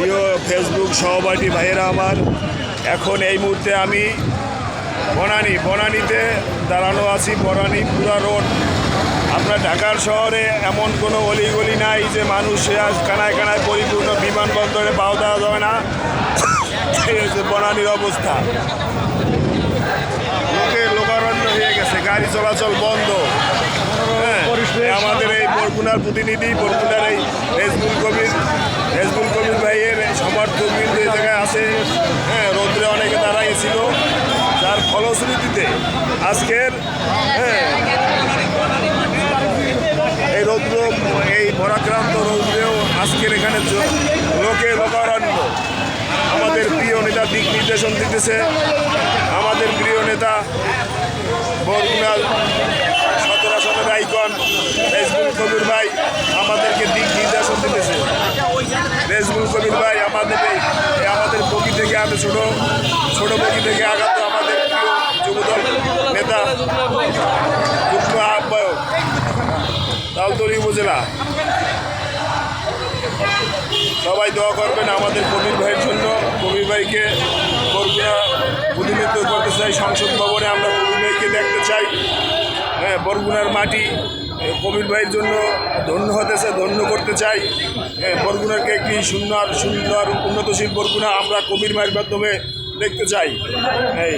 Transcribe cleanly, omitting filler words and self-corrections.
প্রিয় ফেসবুক সহপাঠী ভাইয়েরা আমার, এখন এই মুহূর্তে আমি বনানীতে দাঁড়ানো আছি। বনানী পুরা রোড। আপনার ঢাকার শহরে এমন কোনো অলিগলি নাই যে মানুষে আজ কানায় কানায় পরিপূর্ণ। বিমানবন্দরে পাও দেওয়া যাবে না, এই হচ্ছে বনানীর অবস্থা। লোকের লোকারণ্য হয়ে গেছে, গাড়ি চলাচল বন্ধ। হ্যাঁ, আমাদের এই বরগুনার প্রতিনিধি, বরগুনার এই রেজবুল কবির ভাইয়ের সমর্থক কিন্তু এই জায়গায় আছে। হ্যাঁ, রৌদ্রে অনেকে দাঁড়াইছিল, যার ফলশ্রুতিতে আজকের এই রৌদ্র, এই ভরাক্রান্ত রৌদ্রেও আজকের এখানে লোকের লোকারণ্য। আমাদের প্রিয় নেতা দিক নির্দেশন দিতেছে। আমাদের প্রিয় নেতা বরগুনার 17 আসনের আইকন রেজবুল কবির ভাই আমাদেরকে দিক নির্দেশন দিতেছে। রেজবুল কবির ভাই আমাদের বগি থেকে, আমি ছোট বগি থেকে আগত আমাদের প্রিয় যুবদল নেতা, যুগ্ম আহ্বায়ক তালতলী উপজেলা। সবাই দোয়া করবেন আমাদের কবির ভাইয়ের জন্য। কবির ভাইকে বরগুনা প্রতিনিধিত্ব করতে চাই সংসদ ভবনে। আমরা কবির ভাইকে দেখতে চাই। হ্যাঁ, বরগুনার মাটি কবির ভাইয়ের জন্য ধন্য হতেছে, ধন্য করতে চাই। হ্যাঁ, বরগুনাকে একটি সুন্দর উন্নতশীল বরগুনা আমরা কবির ভাইয়ের মাধ্যমে দেখতে চাই। এই